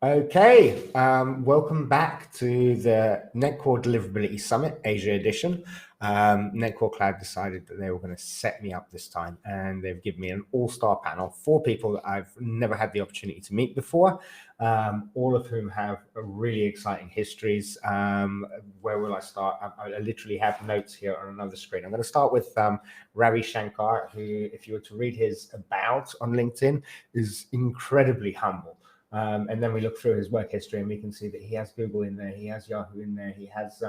Okay, welcome back to the Netcore Deliverability Summit Asia Edition. Netcore Cloud decided that they were going to set me up this time, and they've given me an all-star panel, 4 people that I've never had the opportunity to meet before, all of whom have really exciting histories. Where will I start? I literally have notes here on another screen. I'm going to start with Ravi Shankar, who, if you were to read his about on LinkedIn, is incredibly humble. And then we look through his work history and we can see that he has Google in there, he has Yahoo in there, he has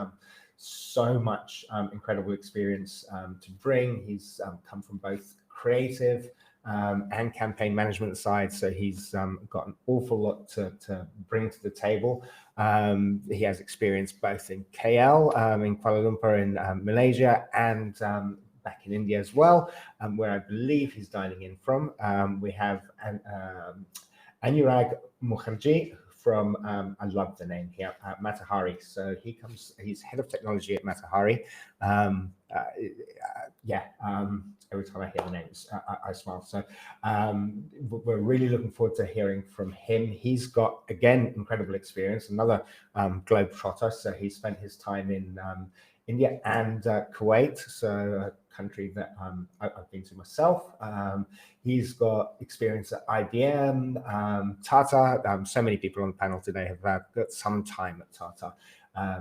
so much incredible experience to bring. He's come from both creative and campaign management side, so he's got an awful lot to bring to the table. He has experience both in KL, in Kuala Lumpur in Malaysia, and back in India as well, where I believe he's dialing in from. We have Anurag Mukherjee from, I love the name here, Matahari. So he's head of technology at Matahari. Every time I hear the names, I smile. So we're really looking forward to hearing from him. He's got, again, incredible experience, another globetrotter. So he spent his time in India and Kuwait, so a country that I've been to myself. He's got experience at IBM, Tata. So many people on the panel today have got some time at Tata.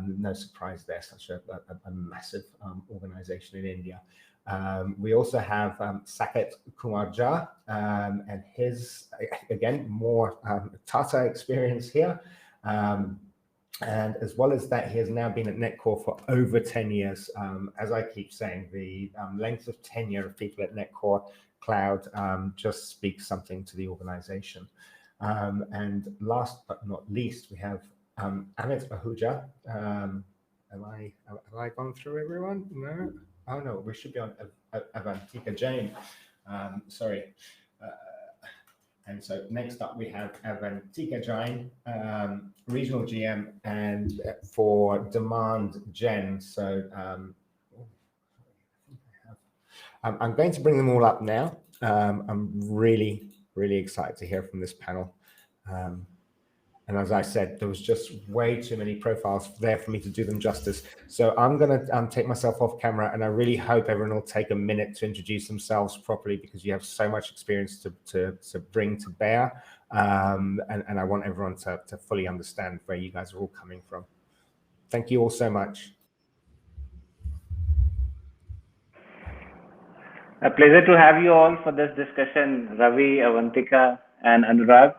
No surprise there, such a massive organization in India. We also have Saket Kumar, and his, again, more Tata experience here. And as well as that, he has now been at Netcore for over 10 years. As I keep saying, the length of tenure of people at Netcore Cloud just speaks something to the organization. And last but not least, we have Amit Ahuja. Have I gone through everyone? No? Oh no, we should be on Avantika Jain. Sorry. And so next up, we have Avantika Jain, regional GM, and for demand gen. So I'm going to bring them all up now. I'm really, really excited to hear from this panel. And as I said, there was just way too many profiles there for me to do them justice. So I'm going to take myself off camera, and I really hope everyone will take a minute to introduce themselves properly, because you have so much experience to bring to bear. And I want everyone to fully understand where you guys are all coming from. Thank you all so much. A pleasure to have you all for this discussion, Ravi, Avantika, and Anurag.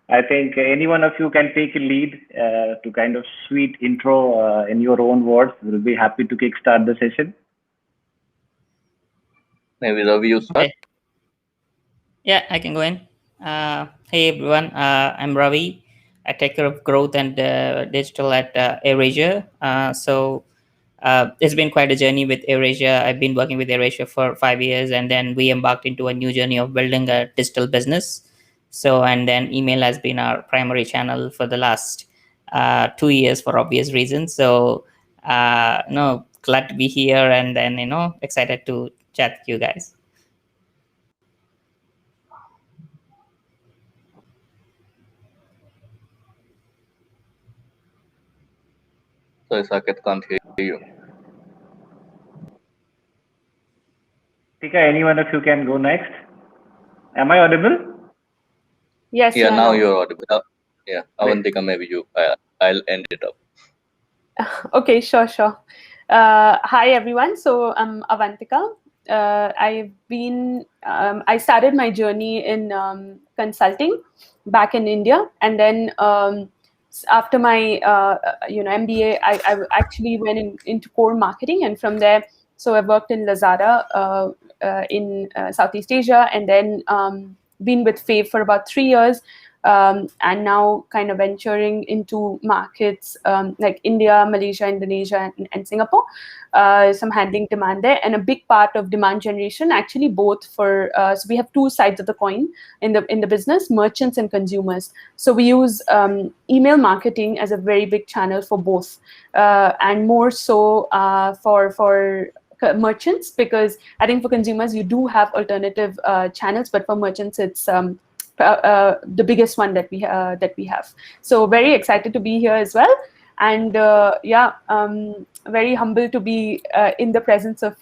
I think any one of you can take a lead to kind of sweet intro in your own words. We'll be happy to kickstart the session. Maybe Ravi, you start. Okay. Yeah, I can go in. Hey everyone, I'm Ravi. I take care of growth and digital at AirAsia. It's been quite a journey with AirAsia. I've been working with AirAsia for 5 years, and then we embarked into a new journey of building a digital business. And then email has been our primary channel for the last 2 years for obvious reasons. So, glad to be here, and then, excited to chat with you guys. Sorry, Saket, can't hear you. Tika, any one of you can go next. Am I audible? Yes. Yeah, now you're audible. Yeah, Avantika, maybe you. I'll end it up. Okay, sure. Hi everyone. So I'm Avantika. I started my journey in consulting back in India, and then after my MBA, I actually went into core marketing, and from there, so I worked in Lazada in Southeast Asia, and then been with Fave for about 3 years. And now kind of venturing into markets like India, Malaysia, Indonesia, and Singapore. So I'm handling demand there, and a big part of demand generation, actually both for, so we have two sides of the coin in the business, merchants and consumers. So we use email marketing as a very big channel for both, and more so for merchants, because I think for consumers, you do have alternative channels, but for merchants, it's the biggest one that we have. So very excited to be here as well, and very humble to be in the presence of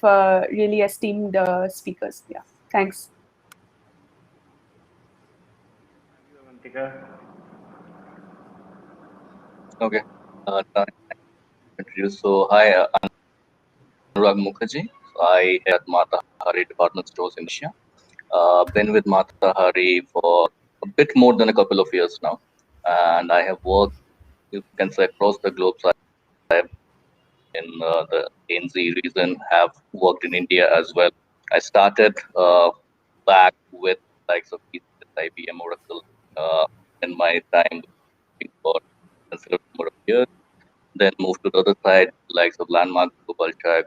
really esteemed speakers. Yeah, thanks. Avantika. Okay. Time to introduce. So, hi, Anurag Mukherjee. So I head Mata Hari Department Stores in Asia. Been with Mata Hari for a bit more than a couple of years now, and I have worked, you can say, across the globe. So I have in the ANZ region, have worked in India as well. I started back with likes of IBM, Oracle, in my time working for a considerable number of years. Then moved to the other side, likes of Landmark, Global Tech,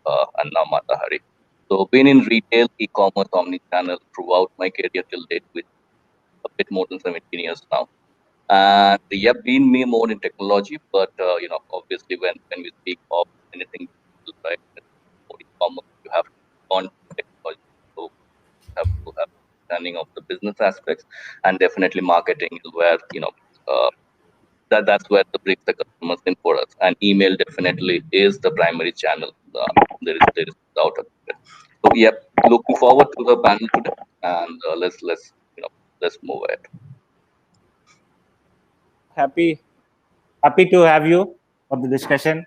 and now Mata Hari. So been in retail, e-commerce, omni-channel throughout my career till date, with a bit more than 17 years now. And yeah, been me more in technology, but obviously when we speak of anything digital, right, more e-commerce, you have to on technology. So you have to have understanding of the business aspects, and definitely marketing is where uh, that's where the brings the customers in for us. And email definitely is the primary channel. There is no doubt about it. So yeah, looking forward to the panel today, and let's move ahead. Happy to have you for the discussion.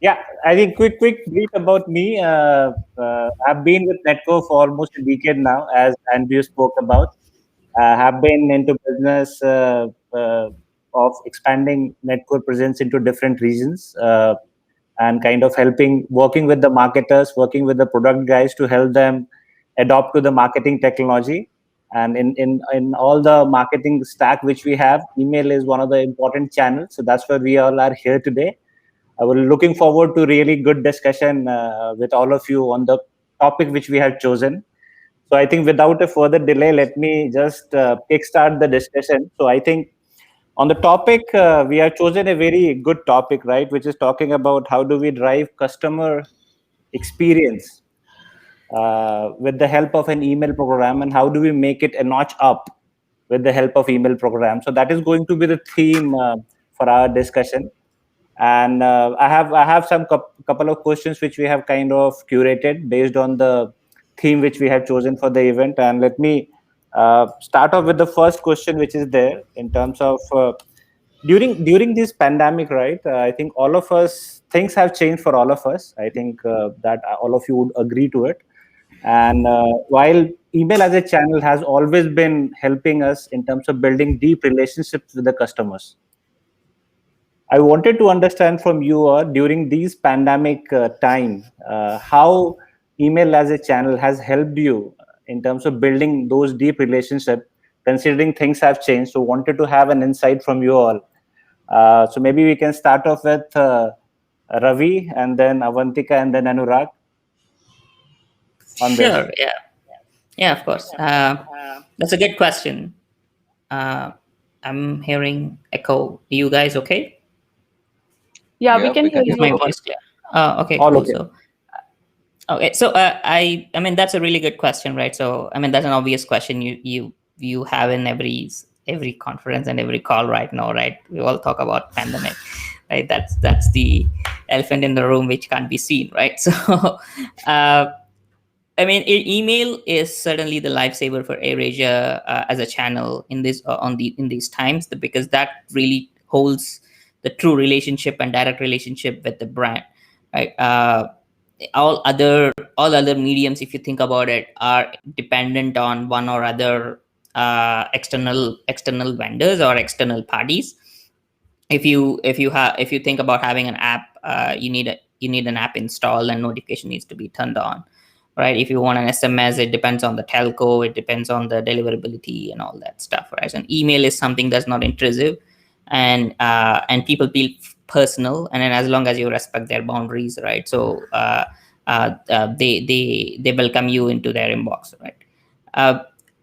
Yeah, I think quick brief about me. I've been with Netco for almost a decade now, as Andrew spoke about. Have been into business of expanding Netco presence into different regions, and kind of working with the marketers, working with the product guys to help them adopt to the marketing technology. And in all the marketing stack which we have, email is one of the important channels. So that's where we all are here today. I was looking forward to really good discussion with all of you on the topic which we have chosen. So I think without a further delay, let me just kickstart the discussion. So I think on the topic, we have chosen a very good topic, right? Which is talking about how do we drive customer experience with the help of an email program, and how do we make it a notch up with the help of email program. So that is going to be the theme for our discussion. And I have some couple of questions which we have kind of curated based on the theme which we have chosen for the event. And let me start off with the first question which is there in terms of during this pandemic, right? I think all of us, things have changed for all of us. I think that all of you would agree to it. And while email as a channel has always been helping us in terms of building deep relationships with the customers, I wanted to understand from you during these pandemic time, how email as a channel has helped you in terms of building those deep relationships, considering things have changed. So wanted to have an insight from you all. So maybe we can start off with Ravi, and then Avantika, and then Anurag on this. Sure. Yeah, of course. That's a good question. I'm hearing echo. Are you guys okay? Yeah, we can hear Is you. my voice clear? Okay, All cool. okay. So, okay, so I mean that's a really good question, right? So I mean that's an obvious question you have in every conference and every call right now, right? We all talk about pandemic, right? That's the elephant in the room which can't be seen, right? So, I mean, email is certainly the lifesaver for AirAsia as a channel in this in these times, because that really holds the true relationship and direct relationship with the brand, right? All other mediums, if you think about it, are dependent on one or other external vendors or external parties. If you think about having an app, you need an app installed and notification needs to be turned on, right? If you want an SMS, it depends on the telco, it depends on the deliverability and all that stuff, right? So an email is something that's not intrusive, and people feel personal, and then as long as you respect their boundaries, right? So they welcome you into their inbox, right?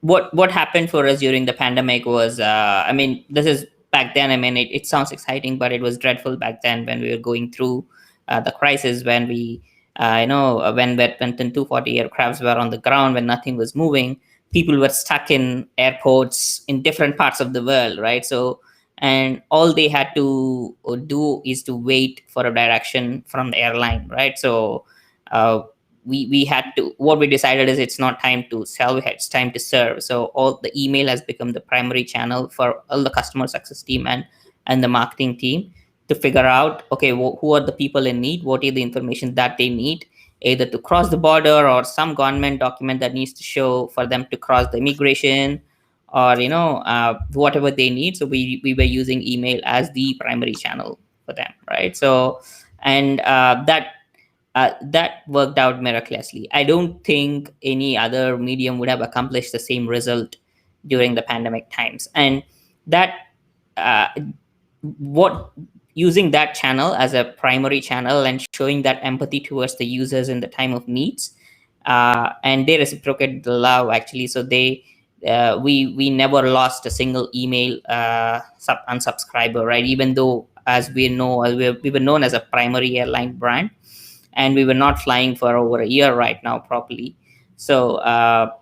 What happened for us during the pandemic was, I mean, this is back then. I mean, it sounds exciting, but it was dreadful back then when we were going through the crisis, when we when 240 aircrafts were on the ground, when nothing was moving, people were stuck in airports in different parts of the world, right? So, and all they had to do is to wait for a direction from the airline, right? So we had to, what we decided is it's not time to sell, it's time to serve. So all the email has become the primary channel for all the customer success team and the marketing team to figure out, okay, who are the people in need, what is the information that they need, either to cross the border or some government document that needs to show for them to cross the immigration, or whatever they need. So we were using email as the primary channel for them, right? So, and that worked out miraculously. I don't think any other medium would have accomplished the same result during the pandemic times. And that uh, what using that channel as a primary channel and showing that empathy towards the users in the time of needs, and they reciprocate the love, actually. So we never lost a single email unsubscriber, right? Even though, as we know, we were known as a primary airline brand, and we were not flying for over a year right now properly. So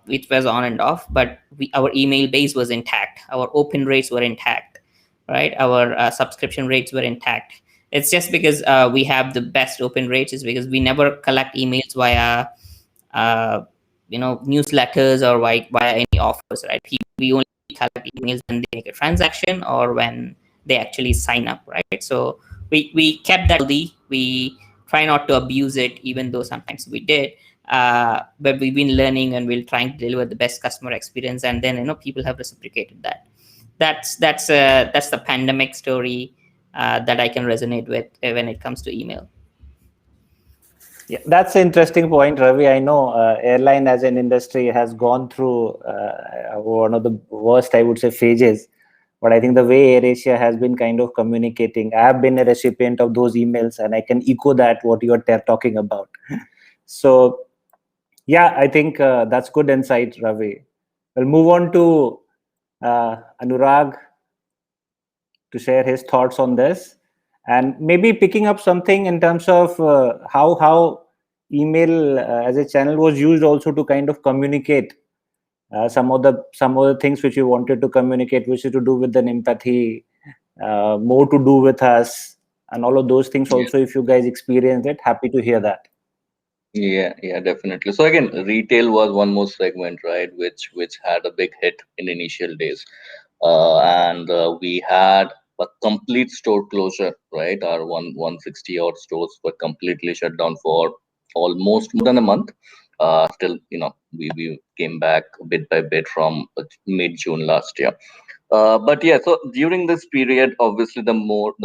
it was on and off, but our email base was intact, our open rates were intact, right? Our subscription rates were intact. It's just because we have the best open rates is because we never collect emails via newsletters or via any offers, right? We only collect emails when they make a transaction or when they actually sign up, right? So we kept that healthy. We try not to abuse it, even though sometimes we did. But we've been learning, and we're trying to deliver the best customer experience, and then people have reciprocated that. That's the pandemic story that I can resonate with when it comes to email. Yeah, that's an interesting point, Ravi. I know airline as an industry has gone through one of the worst, I would say, phases. But I think the way AirAsia has been kind of communicating, I have been a recipient of those emails, and I can echo that what you're talking about. So, yeah, I think that's good insight, Ravi. We'll move on to Anurag to share his thoughts on this, and maybe picking up something in terms of how email as a channel was used also to kind of communicate some of the things which you wanted to communicate, which is to do with an empathy, more to do with us, and all of those things. Also, if you guys experienced it, happy to hear that. Yeah, definitely. So again, retail was one more segment, right, which had a big hit in initial days, and we had a complete store closure, right? Our 160 odd stores were completely shut down for almost more than a month. Still, we came back bit by bit from mid-June last year. But yeah, so during this period, obviously, the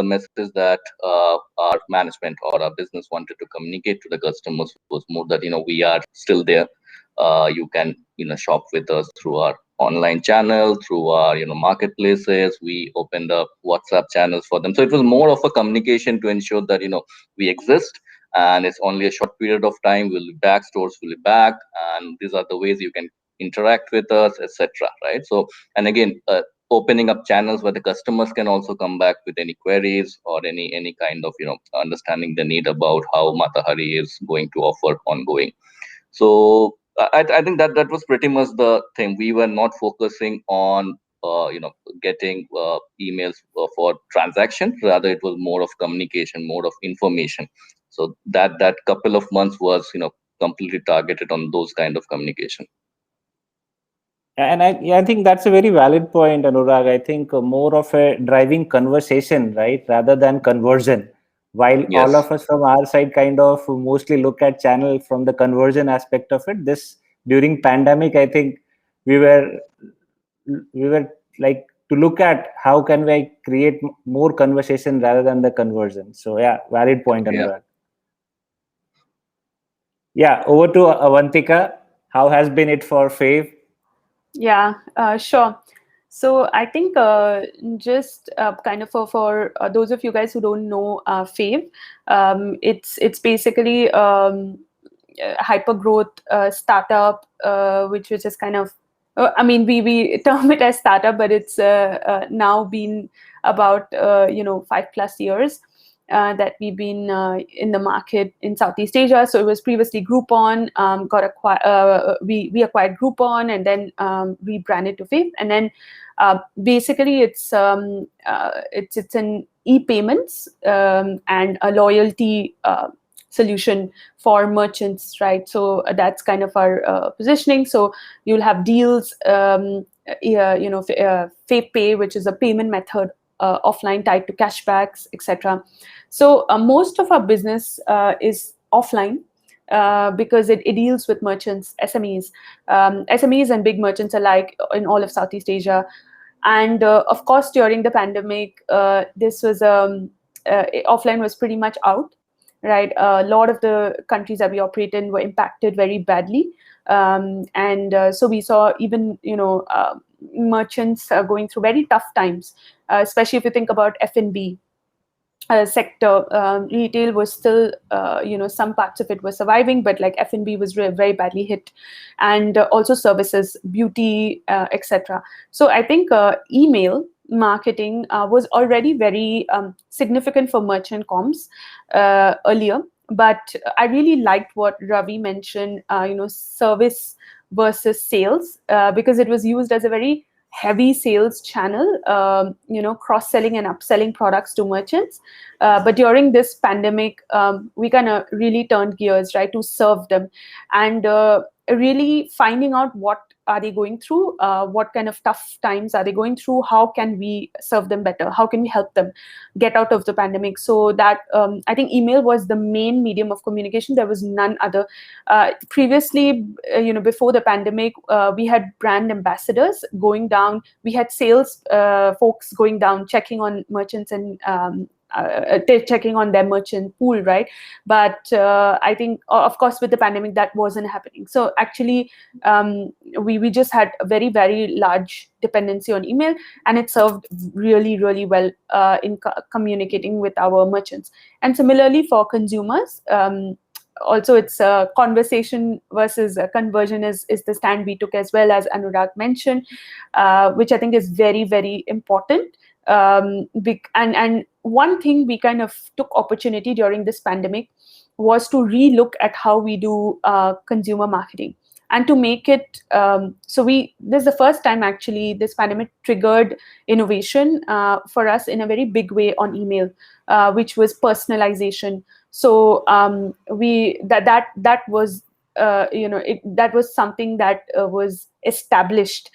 message that our management or our business wanted to communicate to the customers was more that we are still there. You can shop with us through our online channel, through our marketplaces. We opened up WhatsApp channels for them, so it was more of a communication to ensure that we exist, and it's only a short period of time. We'll be back, stores will be back, and these are the ways you can interact with us, etc. Right? So, and again, opening up channels where the customers can also come back with any queries or any kind of understanding the need about how Matahari is going to offer ongoing. So I think that was pretty much the thing. We were not focusing on getting emails for transaction. Rather, it was more of communication, more of information. So that couple of months was completely targeted on those kind of communication. And I think that's a very valid point, Anurag. I think more of a driving conversation, right, rather than conversion. While Yes. all of us from our side kind of mostly look at channel from the conversion aspect of it, this during pandemic, I think we were like to look at how can we create more conversation rather than the conversion. So yeah, valid point, Anurag. Yeah, over to Avantika. How has been it for Fave? Yeah, sure. So I think just kind of for those of you guys who don't know Fave, it's basically hyper growth startup, which was just kind of I mean we term it as startup, but it's now been about 5+ years. that we've been in the market in Southeast Asia. So it was previously Groupon, we acquired Groupon and then rebranded to Fave. And then basically it's an e-payments and a loyalty solution for merchants, right? So that's kind of our positioning. So you'll have deals, Fave Pay, which is a payment method offline tied to cashbacks, etc. So most of our business is offline because it deals with merchants, SMEs and big merchants alike in all of Southeast Asia. And of course, during the pandemic, this was offline was pretty much out, right? A lot of the countries that we operate in were impacted very badly. So we saw even, merchants going through very tough times, especially if you think about F&B sector. Retail was still, some parts of it were surviving, but like F&B was very badly hit, and also services, beauty, etc. So I think email marketing was already very significant for merchant comms earlier. But I really liked what Ravi mentioned, service versus sales, because it was used as a very heavy sales channel, cross-selling and upselling products to merchants. But during this pandemic, we kind of really turned gears, right, to serve them, and really finding out what are they going through, what kind of tough times are they going through, how can we serve them better, how can we help them get out of the pandemic. So that I think email was the main medium of communication. There was none other. Previously, before the pandemic, we had brand ambassadors going down, we had sales folks going down, checking on merchants and checking on their merchant pool, right? But I think, of course, with the pandemic, that wasn't happening. So actually, we just had a very, very large dependency on email, and it served really, really well in communicating with our merchants. And similarly for consumers, also it's conversation versus conversion is the stand we took, as well, as Anurag mentioned, which I think is very, very important. And one thing we kind of took opportunity during this pandemic was to relook at how we do consumer marketing, and to make it this is the first time actually this pandemic triggered innovation for us in a very big way on email, which was personalization. So that was that was something that was established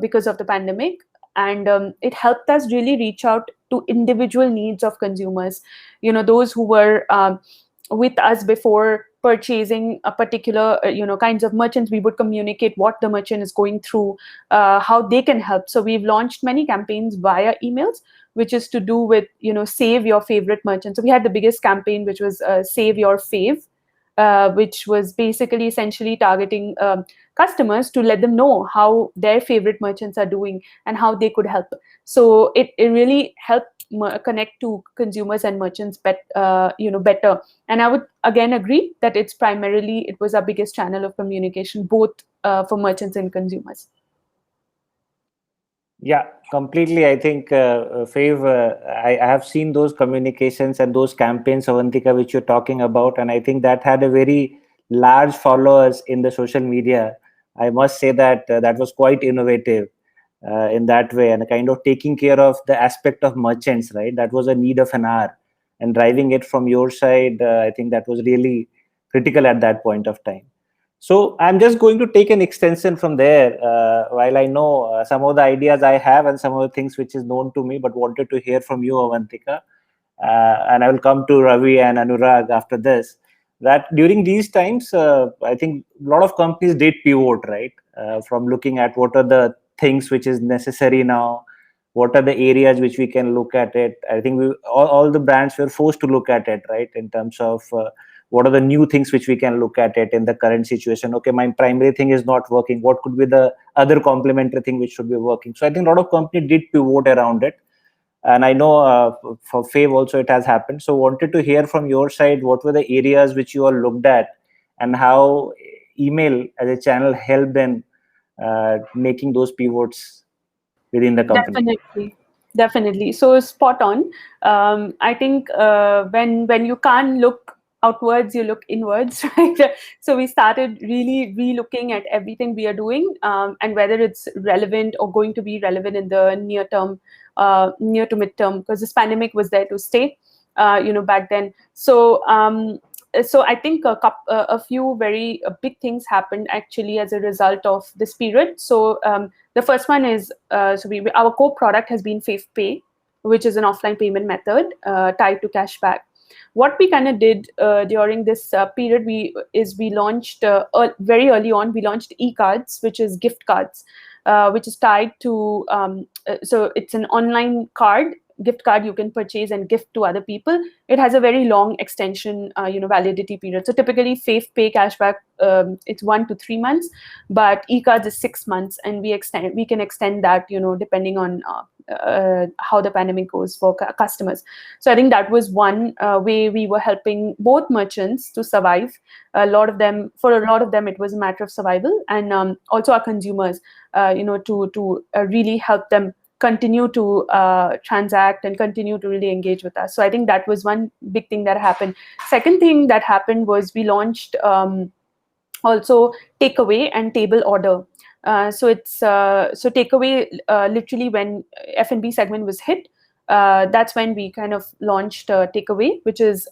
because of the pandemic, and it helped us really reach out to individual needs of consumers, those who were with us before purchasing a particular kinds of merchants. We would communicate what the merchant is going through, how they can help. So we've launched many campaigns via emails, which is to do with save your favorite merchant. So we had the biggest campaign, which was Save Your Fave, which was basically essentially targeting customers to let them know how their favorite merchants are doing and how they could help. So it really helped connect to consumers and merchants better. And I would again agree that it was our biggest channel of communication, both for merchants and consumers. Yeah, completely. I think, Fave, I have seen those communications and those campaigns, Avantika, which you're talking about, and I think that had a very large followers in the social media. I must say that that was quite innovative in that way, and kind of taking care of the aspect of merchants, right? That was a need of an hour, and driving it from your side, I think that was really critical at that point of time. So I'm just going to take an extension from there, while I know some of the ideas I have and some of the things which is known to me, but wanted to hear from you, Avantika. And I will come to Ravi and Anurag after this. That during these times, I think a lot of companies did pivot, right? From looking at what are the things which is necessary now, what are the areas which we can look at it. I think all the brands were forced to look at it, right? In terms of what are the new things which we can look at it in the current situation. Okay, my primary thing is not working. What could be the other complementary thing which should be working? So I think a lot of companies did pivot around it. And I know for Fave also it has happened. So wanted to hear from your side, what were the areas which you all looked at and how email as a channel helped in making those pivots within the company? Definitely. Definitely. So spot on. I think when you can't look outwards, you look inwards, right? So we started really relooking at everything we are doing, and whether it's relevant or going to be relevant in the near term, near to midterm, because this pandemic was there to stay, back then. So I think a few very big things happened actually as a result of this period. So the first one is our core product has been Fave Pay, which is an offline payment method tied to cashback. What we kind of did during this period we launched very early on. We launched e-cards, which is gift cards, which is tied to so it's an online card, gift card you can purchase and gift to other people. It has a very long extension validity period. So typically Fave Pay cashback, it's 1 to 3 months, but e-cards is 6 months, and we can extend that depending on how the pandemic goes for customers. So I think that was one way we were helping both merchants to survive. For a lot of them it was a matter of survival, and also our consumers to really help them continue to transact and continue to really engage with us. So I think that was one big thing that happened. Second thing that happened was we launched also takeaway and table order. So takeaway, literally when F&B segment was hit, that's when we kind of launched takeaway, which is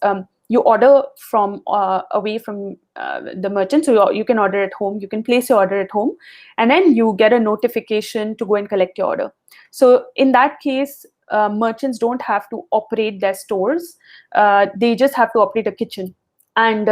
you order from away from the merchant. So you can order at home, you can place your order at home, and then you get a notification to go and collect your order. So in that case, merchants don't have to operate their stores. They just have to operate a kitchen, and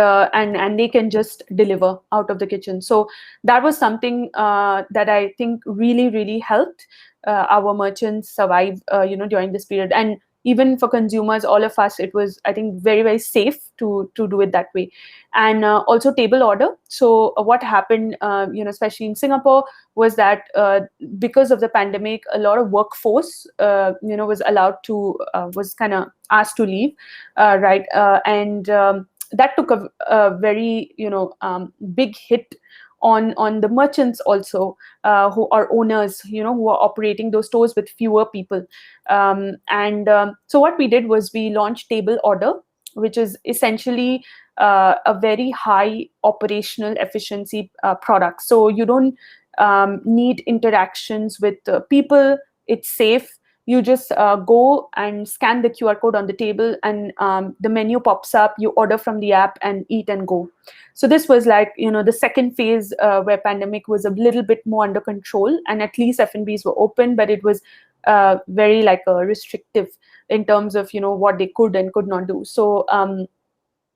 they can just deliver out of the kitchen. So that was something that I think really helped our merchants survive during this period. And even for consumers, all of us, it was, I think, very safe to do it that way. And also table order. So what happened, especially in Singapore, was that because of the pandemic, a lot of workforce was kind of asked to leave, right? And that took a very big hit on the merchants also, who are owners, who are operating those stores with fewer people. So what we did was we launched table order, which is essentially a very high operational efficiency product. So you don't need interactions with people. It's safe. You just go and scan the QR code on the table, and the menu pops up. You order from the app and eat and go. So this was like, the second phase where pandemic was a little bit more under control, and at least F&Bs were open, but it was very restrictive in terms of, what they could and could not do. So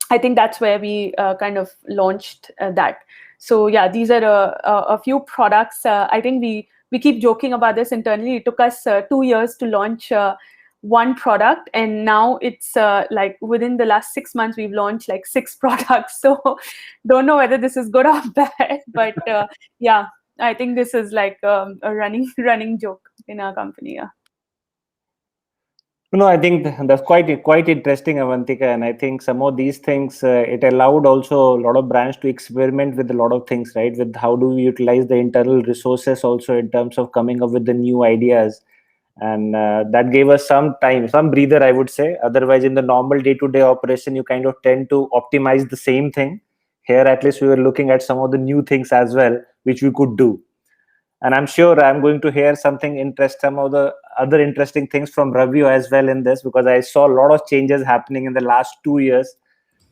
I think that's where we kind of launched that. So yeah, these are a few products. I think we keep joking about this internally. It took us 2 years to launch one product, and now it's within the last 6 months we've launched 6 products. So don't know whether this is good or bad, but yeah, I think this is a running joke in our company. Yeah. No, I think that's quite interesting, Avantika, and I think some of these things it allowed also a lot of brands to experiment with a lot of things, right? With how do we utilize the internal resources also in terms of coming up with the new ideas, and that gave us some time, some breather, I would say. Otherwise, in the normal day-to-day operation, you kind of tend to optimize the same thing. Here, at least, we were looking at some of the new things as well, which we could do. And I'm sure I'm going to hear some of the other interesting things from Ravi as well in this, because I saw a lot of changes happening in the last 2 years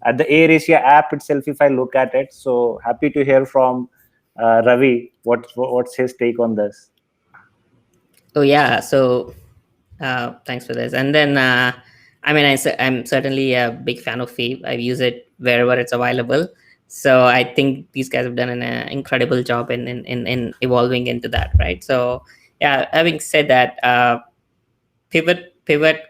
at the AirAsia app itself, if I look at it. So happy to hear from Ravi what's his take on this. Oh yeah, so thanks for this. And then I'm certainly a big fan of Fave. I use it wherever it's available. So I think these guys have done an incredible job in evolving into that, right? So yeah, having said that, pivot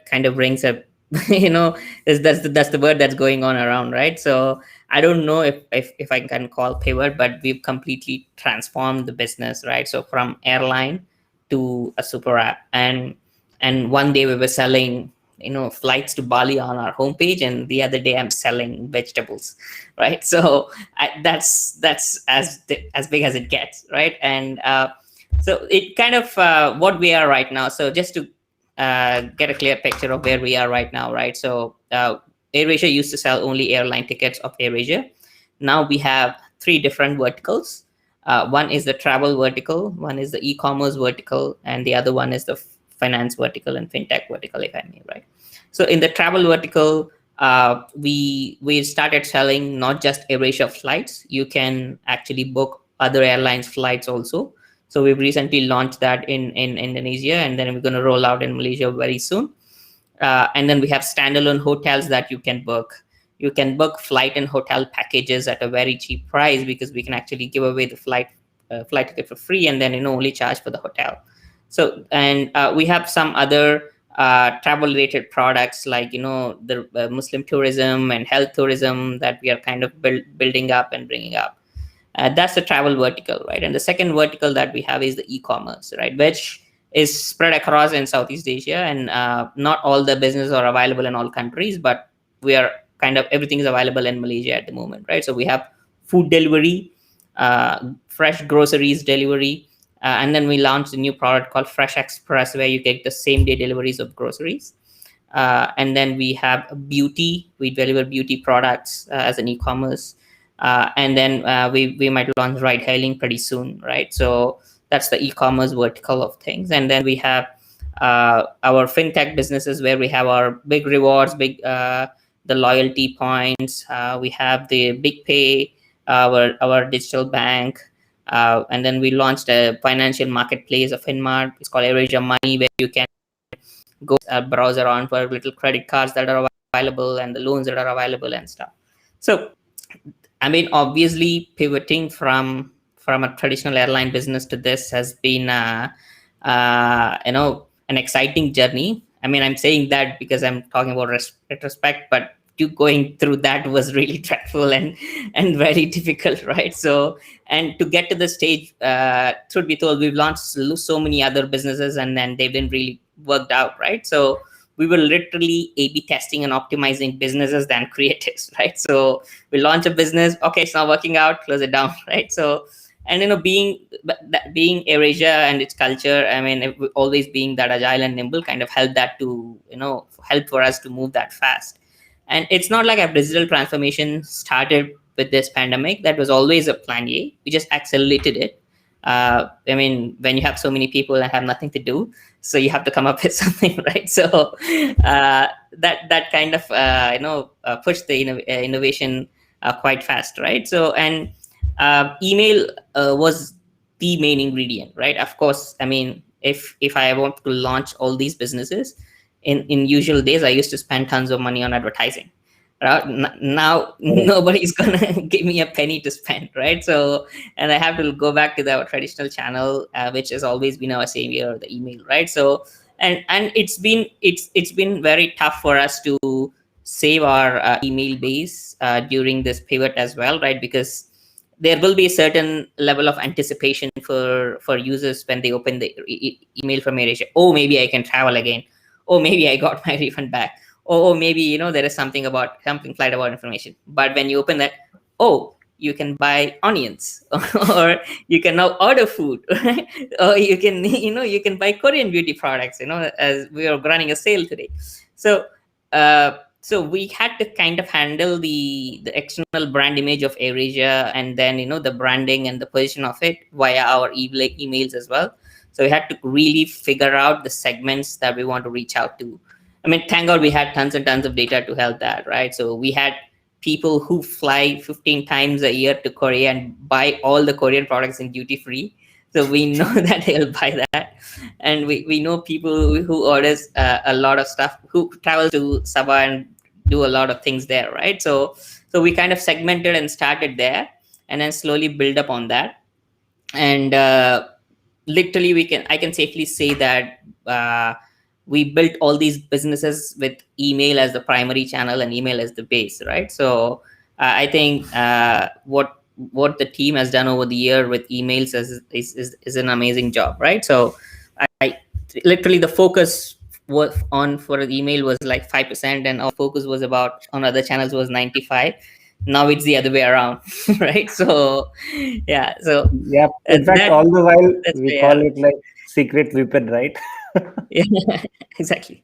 kind of brings up, that's the word that's going on around, right? So I don't know if I can call pivot, but we've completely transformed the business, right? So from airline to a super app, and one day we were selling flights to Bali on our homepage, and the other day I'm selling vegetables, right? So that's as big as it gets, right? And so it kind of what we are right now. So just to get a clear picture of where we are right now, right? So AirAsia used to sell only airline tickets of AirAsia. Now we have 3 different verticals. One is the travel vertical, one is the e-commerce vertical, and the other one is the finance vertical and fintech vertical, if I may, right? So in the travel vertical, we started selling not just AirAsia flights. You can actually book other airlines flights also. So we've recently launched that in Indonesia, and then we're going to roll out in Malaysia very soon. And then we have standalone hotels that you can book. You can book flight and hotel packages at a very cheap price, because we can actually give away the flight ticket for free, and then only charge for the hotel. So, and we have some other travel related products, like the Muslim tourism and health tourism that we are kind of building up and bringing up. That's the travel vertical, right? And the second vertical that we have is the e-commerce, right, which is spread across in Southeast Asia, and not all the businesses are available in all countries, but we are kind of, everything is available in Malaysia at the moment, right? So we have food delivery, fresh groceries delivery, and then we launched a new product called Fresh Express, where you get the same day deliveries of groceries. And then we have beauty. We deliver beauty products as an e-commerce. And then we might launch ride hailing pretty soon, right? So that's the e-commerce vertical of things. And then we have our fintech businesses, where we have our big rewards, the loyalty points. We have the big pay, our digital bank. And then we launched a financial marketplace of Finmart. It's called AirAsia Money, where you can go browse around for little credit cards that are available and the loans that are available and stuff. So, I mean, obviously, pivoting from a traditional airline business to this has been, an exciting journey. I mean, I'm saying that because I'm talking about retrospect, but going through that was really dreadful and very difficult, right? So, and to get to the stage, truth be told, we've launched so many other businesses, and then they didn't really worked out, right? So we were literally A/B testing and optimizing businesses than creatives, right? So we launch a business, okay, it's not working out, close it down, right? So, and being AirAsia and its culture, I mean, always being that agile and nimble, kind of helped that to help for us to move that fast. And it's not like our digital transformation started with this pandemic. That was always a plan A. We just accelerated it. I mean, when you have so many people and have nothing to do, so you have to come up with something, right? So that kind of pushed the innovation quite fast, right? So, and email was the main ingredient, right? Of course, I mean, if I want to launch all these businesses, in usual days, I used to spend tons of money on advertising. Now nobody's gonna give me a penny to spend, right? So, and I have to go back to the traditional channel, which has always been our savior, the email, right? So, and it's been very tough for us to save our email base during this pivot as well, right? Because there will be a certain level of anticipation for users when they open the email from AirAsia. Oh, maybe I can travel again. Oh, maybe I got my refund back. Oh, maybe there is something flight about information. But when you open that, oh, you can buy onions, or you can now order food, right? Or you can you can buy Korean beauty products, as we are running a sale today. So so we had to kind of handle the external brand image of AirAsia, and then the branding and the position of it via our emails as well. So we had to really figure out the segments that we want to reach out to. I mean, thank God we had tons and tons of data to help that, right? So we had people who fly 15 times a year to Korea and buy all the Korean products in duty free. So we know that they'll buy that. And we know people who orders a lot of stuff, who travel to Sabah and do a lot of things there, right? So we kind of segmented and started there, and then slowly build up on that. And literally I can safely say that we built all these businesses with email as the primary channel and email as the base, right? So I think what the team has done over the year with emails is an amazing job, right? So I literally, the focus was on for email was like 5%, and our focus was on other channels was 95. Now it's the other way around, right? So yeah, so yeah, in fact, all the while we call it like secret weapon, right? Yeah, exactly.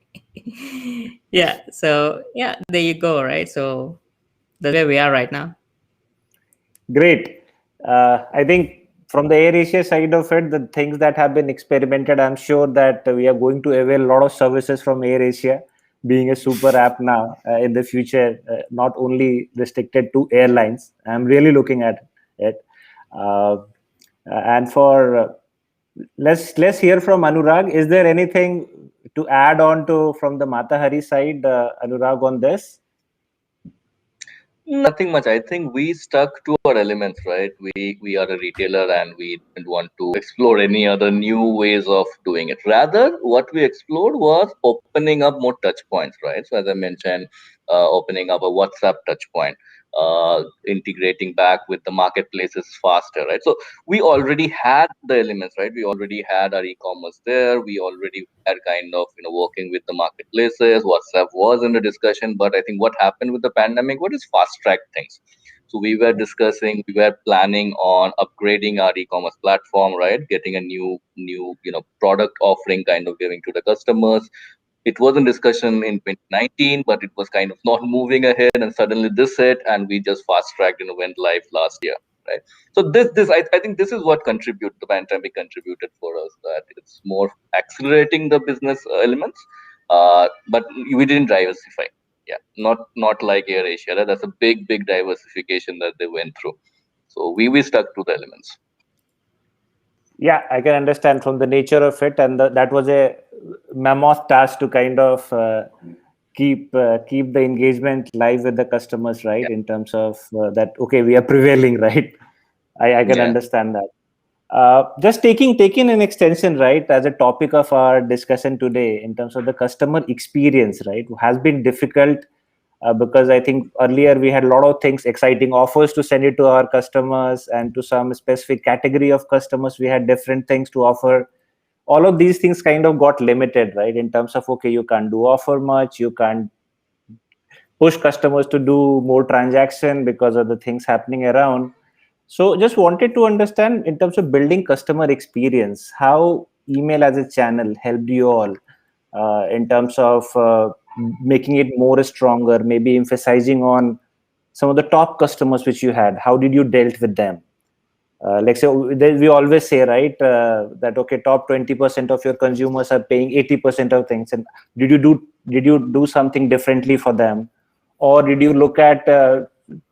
Yeah. So yeah, there you go. Right. So that's where we are right now. Great. I think from the AirAsia side of it, the things that have been experimented, I'm sure that we are going to avail a lot of services from AirAsia, being a super app now in the future, not only restricted to airlines. I'm really looking at it. And for let's hear from Anurag. Is there anything to add on to from the Matahari side, Anurag, on this? Nothing much. I think we stuck to our elements, right? We are a retailer and we didn't want to explore any other new ways of doing it. Rather, what we explored was opening up more touch points, right? So as I mentioned, opening up a WhatsApp touch point, integrating back with the marketplaces faster, right? So we already had the elements, right? We already had our e-commerce there. We already had kind of working with the marketplaces. WhatsApp was in the discussion, but I think what happened with the pandemic, what is fast track things. So we were discussing, we were planning on upgrading our e-commerce platform, right? Getting a new product offering, kind of giving to the customers. It was in discussion in 2019, but it was kind of not moving ahead, and suddenly this hit, and we just fast tracked and went live last year, right? So I think this is what the pandemic contributed for us, that it's more accelerating the business elements, but we didn't diversify. Yeah, not like AirAsia. Right? That's a big diversification that they went through. So we stuck to the elements. Yeah, I can understand from the nature of it, and that was a mammoth task to kind of keep the engagement live with the customers, right? Yeah. In terms of that, okay, we are prevailing, right? I can Yeah. understand that. Just taking an extension, right, as a topic of our discussion today, in terms of the customer experience, right, has been difficult because I think earlier we had a lot of things, exciting offers to send it to our customers, and to some specific category of customers, we had different things to offer. All of these things kind of got limited, right, in terms of, okay, you can't do offer much, you can't push customers to do more transaction because of the things happening around. So just wanted to understand, in terms of building customer experience, how email as a channel helped you all in terms of making it more stronger, maybe emphasizing on some of the top customers which you had. How did you dealt with them? Like, say, we always say, right, that okay, top 20% of your consumers are paying 80% of things, and did you do something differently for them, or did you look at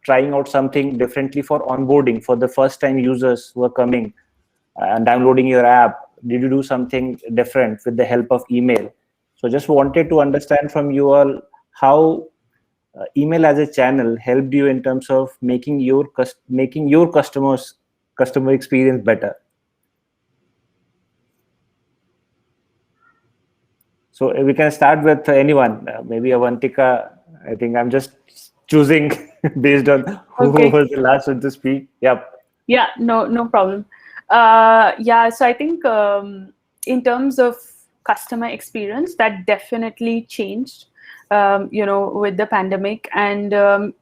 trying out something differently for onboarding for the first time users who are coming and downloading your app? Did you do something different with the help of email? So just wanted to understand from you all how email as a channel helped you in terms of making your customer experience better. So we can start with anyone, maybe Avantika. I think I'm just choosing based on who Okay. was the last one to speak. Yep. Yeah, no problem. Yeah, so I think in terms of customer experience, that definitely changed, with the pandemic, and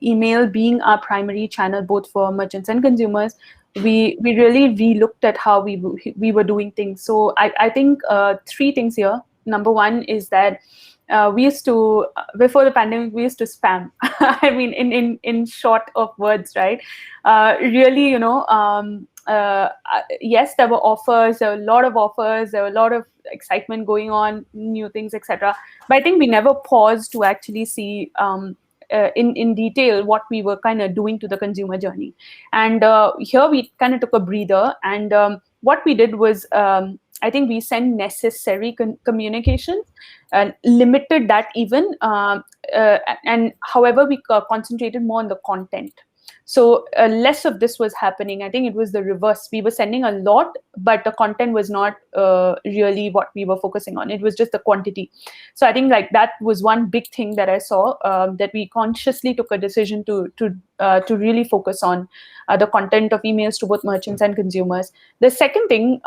email being our primary channel, both for merchants and consumers. We really relooked at how we were doing things. So I think three things here. Number one is that we used to, before the pandemic, we used to spam. I mean, in short of words, right? Really, yes, there were offers, there were a lot of offers, there were a lot of excitement going on, new things, etc. But I think we never paused to actually see in detail what we were kind of doing to the consumer journey. And here we kind of took a breather, and what we did was, I think we sent necessary communications and limited that even, and however we concentrated more on the content. So less of this was happening. I think it was the reverse. We were sending a lot, but the content was not really what we were focusing on. It was just the quantity. So I think like that was one big thing that I saw, that we consciously took a decision to really focus on the content of emails to both merchants and consumers. The second thing,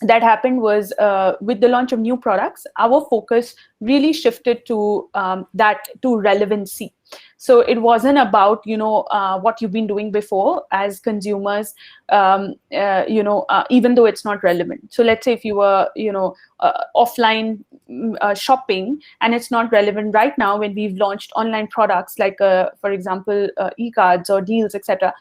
that happened was with the launch of new products, our focus really shifted to to relevancy. So it wasn't about what you've been doing before as consumers, even though it's not relevant. So let's say if you were offline shopping and it's not relevant right now, when we've launched online products like for example e-cards or deals, etc.,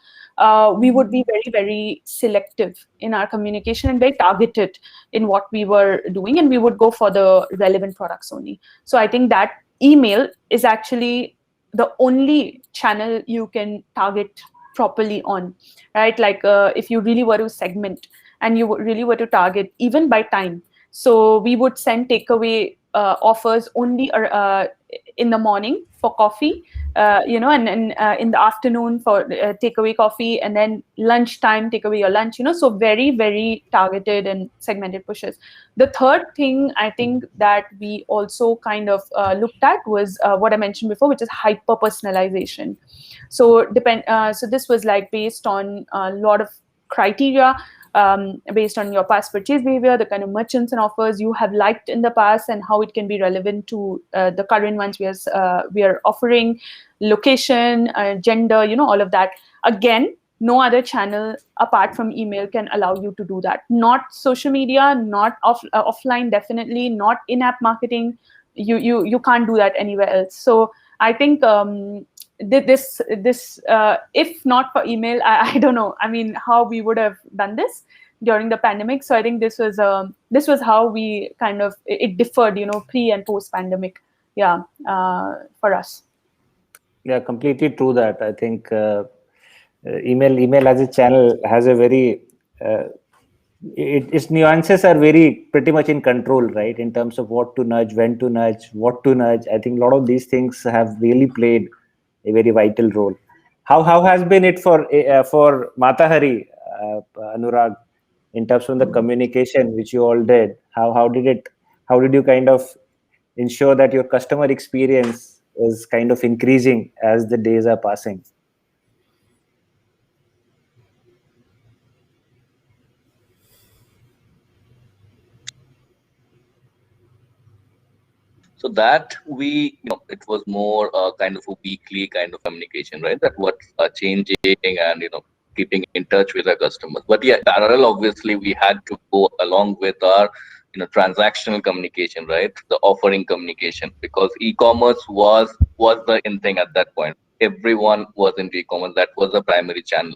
we would be very, very selective in our communication and very targeted in what we were doing, and we would go for the relevant products only. So I think that email is actually the only channel you can target properly on, right? Like if you really were to segment and you really were to target even by time. So we would send takeaway offers only in the morning for coffee, and in the afternoon for takeaway coffee, and then lunchtime take away your lunch. So very, very targeted and segmented pushes. The third thing I think that we also kind of looked at was what I mentioned before, which is hyper personalization. So so this was like based on a lot of criteria, based on your past purchase behavior, the kind of merchants and offers you have liked in the past, and how it can be relevant to the current ones we are offering, location, gender, all of that. Again, no other channel apart from email can allow you to do that. Not social media, not offline, definitely not in-app marketing. You can't do that anywhere else. So I think this if not for email, I don't know, I mean, how we would have done this during the pandemic. So I think this was how we kind of, it differed, pre and post pandemic, for us. Yeah, completely true that. I think email as a channel has a very its nuances are very pretty much in control, right? In terms of what to nudge, when to nudge, what to nudge. I think a lot of these things have really played a very vital role. How has been it for Matahari, Anurag, in terms of the communication which you all did? How did you kind of ensure that your customer experience is kind of increasing as the days are passing? So that it was more kind of a weekly kind of communication, right? That what's changing and keeping in touch with our customers. But yeah, parallel, obviously, we had to go along with our transactional communication, right? The offering communication, because e-commerce was the in thing at that point. Everyone was into e-commerce. That was the primary channel,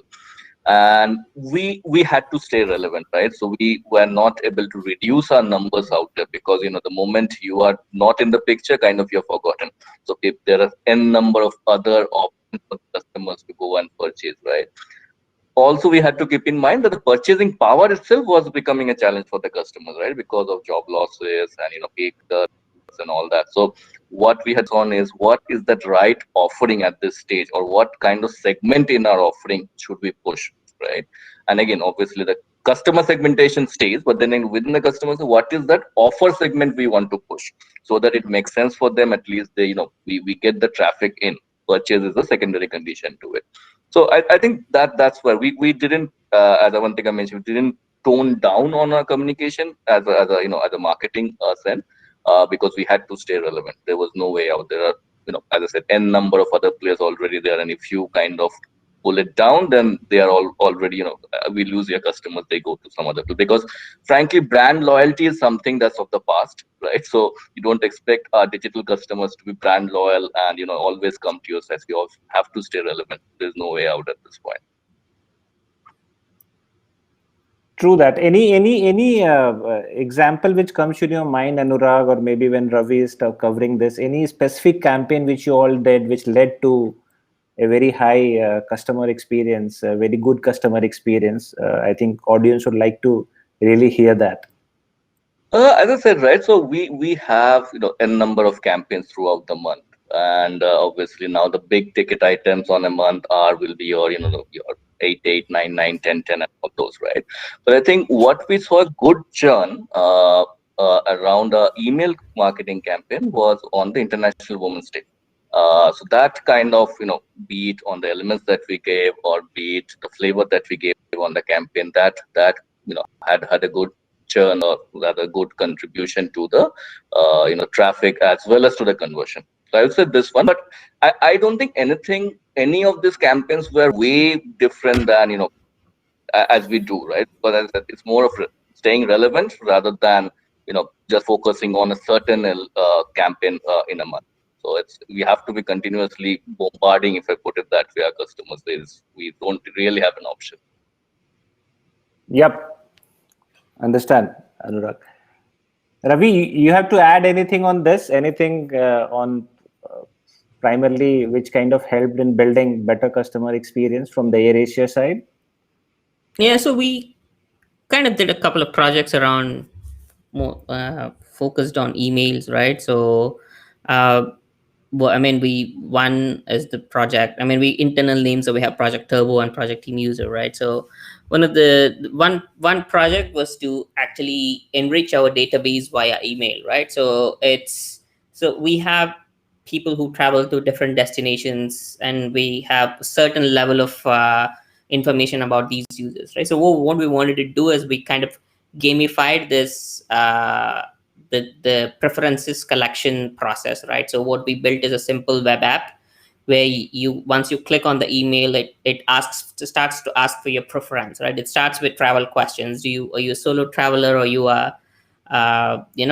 and we had to stay relevant, right? So we were not able to reduce our numbers out there, because the moment you are not in the picture, kind of you're forgotten. So if there are n number of other options for customers to go and purchase, right? Also, we had to keep in mind that the purchasing power itself was becoming a challenge for the customers, right? Because of job losses and pay cuts and all that. So what we had on is, what is that right offering at this stage, or what kind of segment in our offering should we push, right? And again, obviously the customer segmentation stays, but then within the customers, what is that offer segment we want to push, so that it makes sense for them. At least they we get the traffic in. Purchase is a secondary condition to it. So I think that's where we didn't, as Avantika mentioned, we didn't tone down on our communication as a marketing sense, because we had to stay relevant. There was no way out. There are, as I said, n number of other players already there, and if you kind of pull it down, then they are all already, we lose your customers, they go to some other people. Because frankly, brand loyalty is something that's of the past, right? So you don't expect our digital customers to be brand loyal and always come to your sites. We all have to stay relevant. There's no way out at this point. True that. Any example which comes to your mind, Anurag, or maybe when Ravi is covering this, any specific campaign which you all did which led to a very high customer experience, a very good customer experience? I think audience would like to really hear that. As I said, right, so we have a number of campaigns throughout the month, and obviously now the big ticket items on a month will be your your 8, 9, 9, 10, 10, and all those, right? But I think what we saw a good churn around our email marketing campaign was on the International Women's Day. So that kind of be it on the elements that we gave, or be it the flavor that we gave on the campaign, that had a good churn or rather good contribution to the traffic as well as to the conversion. So I would say this one, but I don't think any of these campaigns were way different than as we do, right? But as I said, it's more of staying relevant rather than just focusing on a certain campaign in a month. So we have to be continuously bombarding, if I put it that way, our customers. We don't really have an option. Yep. Understand, Anurag. Ravi, you have to add anything on this? Anything on primarily which kind of helped in building better customer experience from the AirAsia side? Yeah, so we kind of did a couple of projects around more focused on emails, right? So well, I mean, one is the project. I mean, we internal names, so we have Project Turbo and Project Team User, right? So one project was to actually enrich our database via email, right? So we have people who travel to different destinations, and we have a certain level of information about these users, right? So what we wanted to do is we kind of gamified this the preferences collection process, right? So what we built is a simple web app where you once you click on the email, it starts to ask for your preference, right? It starts with travel questions. Are you a solo traveler, or you are you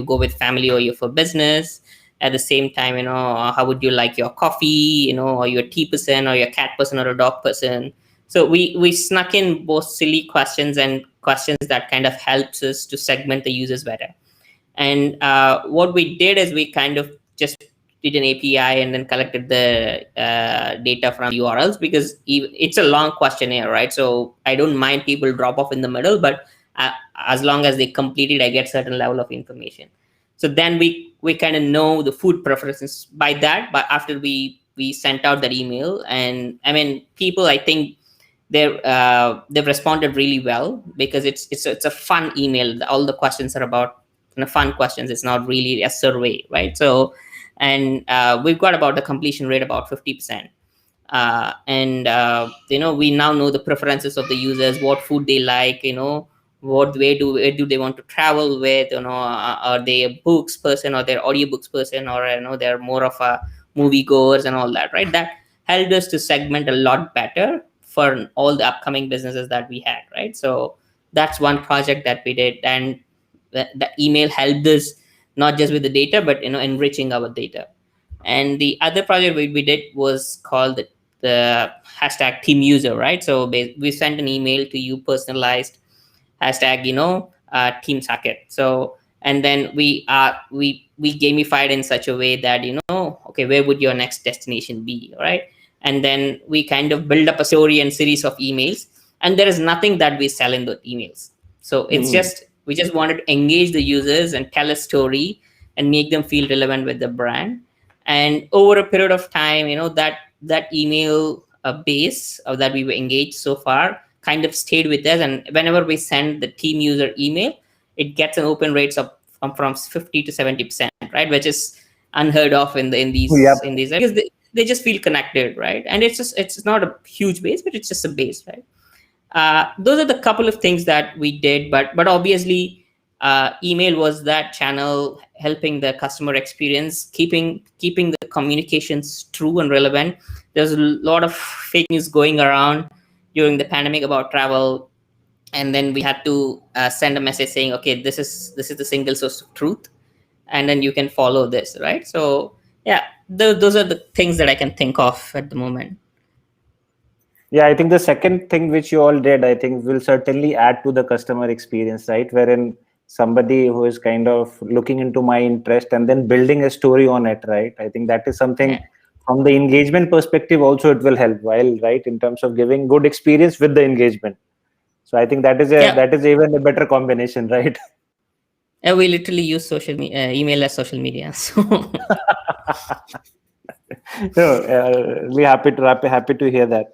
go with family, or you for business? At the same time, how would you like your coffee? Are you a tea person, or you're a cat person, or a dog person? So we snuck in both silly questions and questions that kind of helps us to segment the users better. And what we did is we kind of just did an API and then collected the data from URLs, because it's a long questionnaire, right? So I don't mind people drop off in the middle, but as long as they complete it, I get certain level of information. So then we kind of know the food preferences by that. But after we sent out that email, and I mean, people, I think they've responded really well, because it's a fun email. All the questions are about fun questions. It's not really a survey, right? So, and we've got about the completion rate about 50%. We now know the preferences of the users, what food they like, where do they want to travel with, are they a books person, or they're audiobooks person, or they're more of a movie goers and all that, right? That helped us to segment a lot better for all the upcoming businesses that we had, right? So that's one project that we did, and the email helped us not just with the data, but enriching our data. And the other project we did was called the hashtag team user, right? So we sent an email to you, personalized hashtag team Saket. So, and then we gamified in such a way that okay, where would your next destination be, right? And then we kind of build up a story and series of emails, and there is nothing that we sell in the emails. So it's just we just wanted to engage the users and tell a story and make them feel relevant with the brand. And over a period of time, that email base that we were engaged so far kind of stayed with us. And whenever we send the team user email, it gets an open rates of from 50 to 70%, right? Which is unheard of in these because they just feel connected, right? And it's not a huge base, but it's just a base, right? Those are the couple of things that we did, but obviously email was that channel helping the customer experience, keeping the communications true and relevant. There's a lot of fake news going around during the pandemic about travel, and then we had to send a message saying, okay, this is the single source of truth, and then you can follow this, right? So yeah, those are the things that I can think of at the moment. Yeah, I think the second thing which you all did, I think, will certainly add to the customer experience, right? Wherein somebody who is kind of looking into my interest and then building a story on it, right? I think that is something from the engagement perspective also it will help, while, right, in terms of giving good experience with the engagement. So I think that is even a better combination, right? We literally use email as social media. So we're happy to hear that.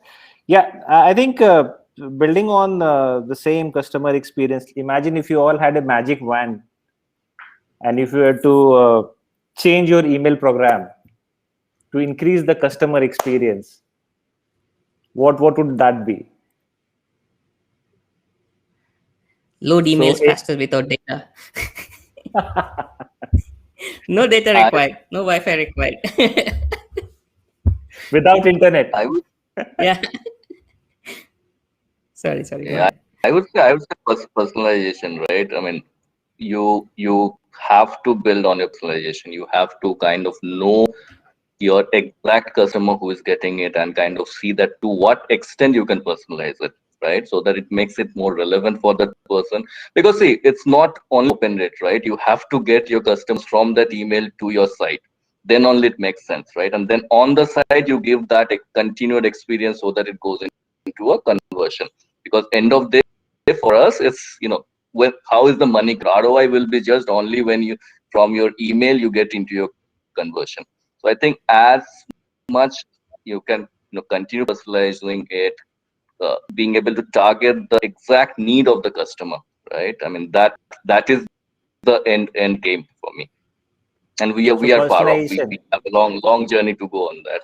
Yeah, I think building on the same customer experience, imagine if you all had a magic wand, and if you were to change your email program to increase the customer experience, what would that be? Load emails So faster without data. No data required. No Wi-Fi required. without internet. I would, Yeah. Sorry. Go yeah, ahead. I would say personalization, right? I mean, you have to build on your personalization. You have to kind of know your exact customer who is getting it and kind of see that to what extent you can personalize it, right? So that it makes it more relevant for that person. Because see, it's not only open rate, right? You have to get your customers from that email to your site. Then only it makes sense, right? And then on the site, you give that continued experience so that it goes into a conversion. Because end of day for us, it's how is the money? ROI will be just only when you from your email you get into your conversion. So I think as much you can continue personalizing it, being able to target the exact need of the customer, right? I mean that is the end game for me, and we are So we are far off. We personalization. have a long journey to go on that.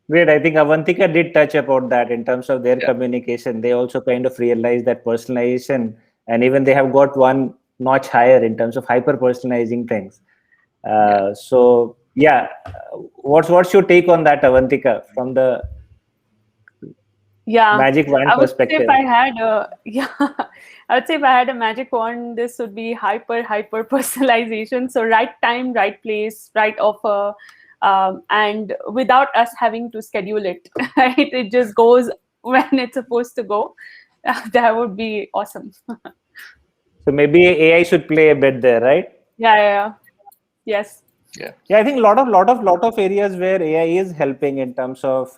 Great. I think Avantika did touch about that in terms of their Yeah, communication. They also kind of realized that personalization, and even they have got one notch higher in terms of hyper personalizing things. yeah. So yeah, what's your take on that, Avantika, from the Yeah, magic wand I would say if perspective? I had a yeah, I would say if I had a magic wand, this would be hyper personalization. So right time, right place, right offer, and without us having to schedule it. Right, it just goes when it's supposed to go. That would be awesome. So maybe AI should play a bit there, right? Yeah. Yes. Yeah. Yeah, I think lot of areas where AI is helping in terms of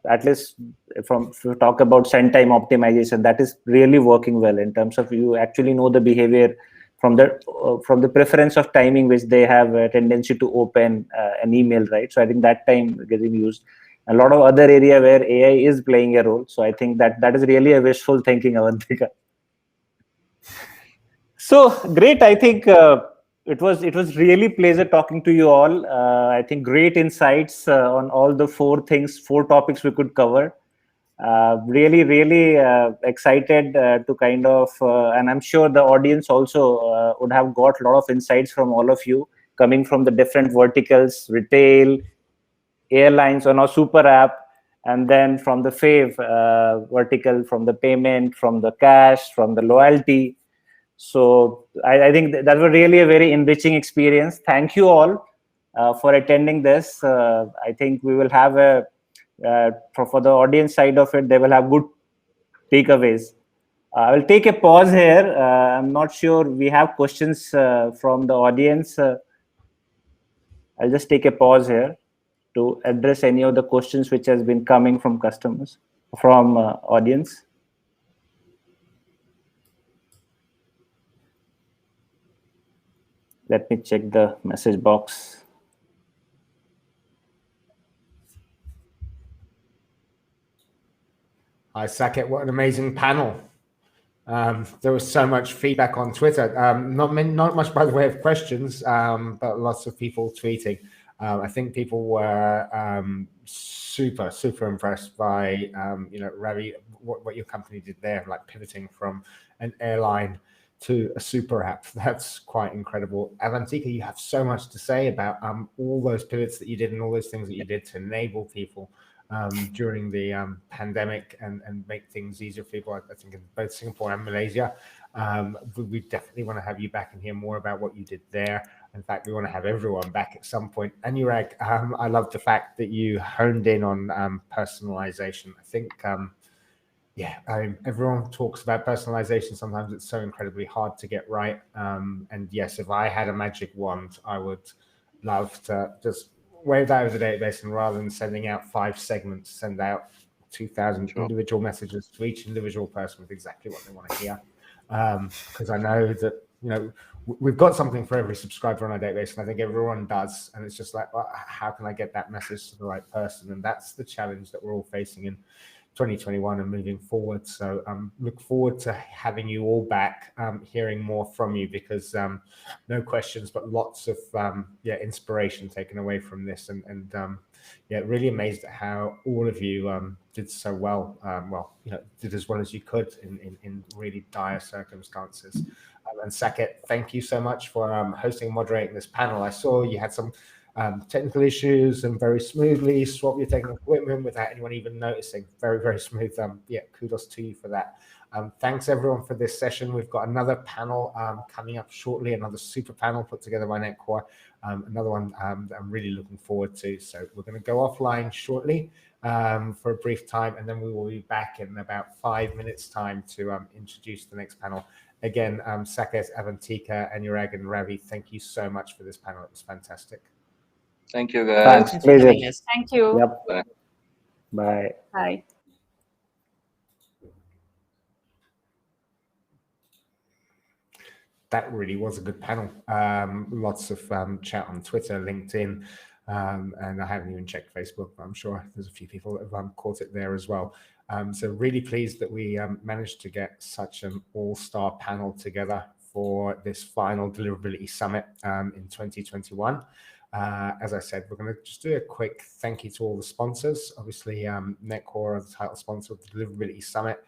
at least from if you talk about send time optimization, that is really working well in terms of you actually know the behavior from the preference of timing which they have a tendency to open an email, right? So I think that time getting used. A lot of other area where AI is playing a role. So I think that is really a wishful thinking, Avantika. So great. I think it was really pleasure talking to you all. I think great insights on all the four topics we could cover. Really excited to kind of, and I'm sure the audience also would have got a lot of insights from all of you coming from the different verticals, retail, airlines on our super app, and then from the fave vertical, from the payment, from the cash, from the loyalty. So I think that was really a very enriching experience. Thank you all for attending this. I think we will have for the audience side of it, they will have good takeaways. I will take a pause here. I'm not sure we have questions from the audience. I'll just take a pause here to address any of the questions which has been coming from customers, from audience. Let me check the message box. Hi, Saket. What an amazing panel. There was so much feedback on Twitter. Not much by the way of questions, but lots of people tweeting. I think people were super impressed by Ravi, what your company did there, like pivoting from an airline to a super app. That's quite incredible. Avantika, you have so much to say about all those pivots that you did and all those things that you did to enable people during the pandemic and make things easier for people. I think in both Singapore and Malaysia. We definitely want to have you back and hear more about what you did there. In fact, we want to have everyone back at some point. Anurag, I love the fact that you honed in on personalization. I think, everyone talks about personalization. Sometimes it's so incredibly hard to get right. And yes, if I had a magic wand, I would love to just wave that over the database, and rather than sending out 5 segments, send out 2,000 individual messages to each individual person with exactly what they want to hear. Because I know that we've got something for every subscriber on our database, and I think everyone does. And it's just like, well, how can I get that message to the right person? And that's the challenge that we're all facing in 2021 and moving forward. So look forward to having you all back, hearing more from you, because no questions, but lots of inspiration taken away from this. And yeah, really amazed at how all of you did so well. Did as well as you could in really dire circumstances. And Saket, thank you so much for hosting and moderating this panel. I saw you had some technical issues and very smoothly swapped your technical equipment without anyone even noticing. Very, very smooth. Yeah, kudos to you for that. Thanks everyone for this session. We've got another panel coming up shortly, another super panel put together by Netcore, another one that I'm really looking forward to. So we're going to go offline shortly for a brief time, and then we will be back in about 5 minutes time to introduce the next panel. Again, Saket, Avantika, Anurag, and Ravi, thank you so much for this panel. It was fantastic. Thank you, guys. Thanks. Pleasure. Thank you. Yep. Bye. Bye. Bye. That really was a good panel. Lots of chat on Twitter, LinkedIn, and I haven't even checked Facebook, but I'm sure there's a few people that have caught it there as well. So really pleased that we managed to get such an all-star panel together for this final Deliverability Summit in 2021. As I said, we're going to just do a quick thank you to all the sponsors. Obviously, Netcore are the title sponsor of the Deliverability Summit.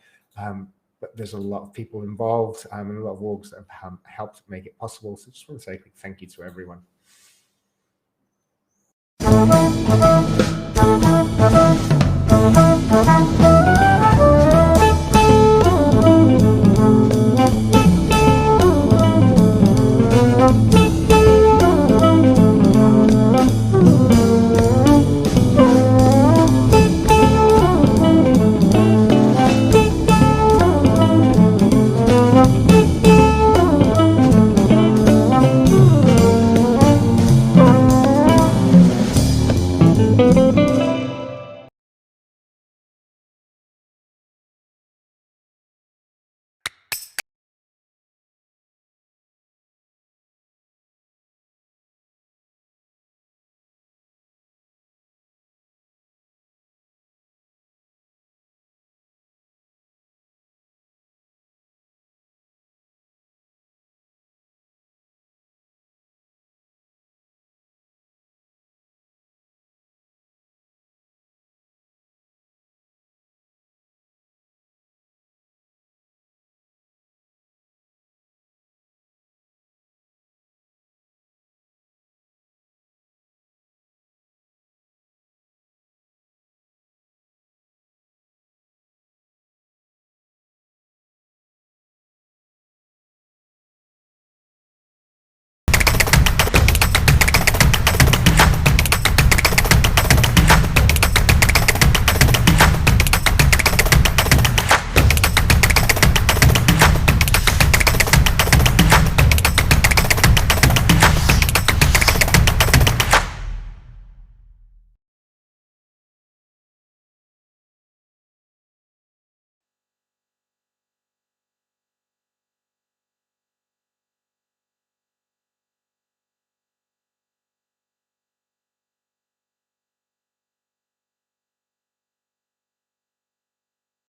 But there's a lot of people involved and a lot of orgs that have helped make it possible. So just want to say a quick thank you to everyone.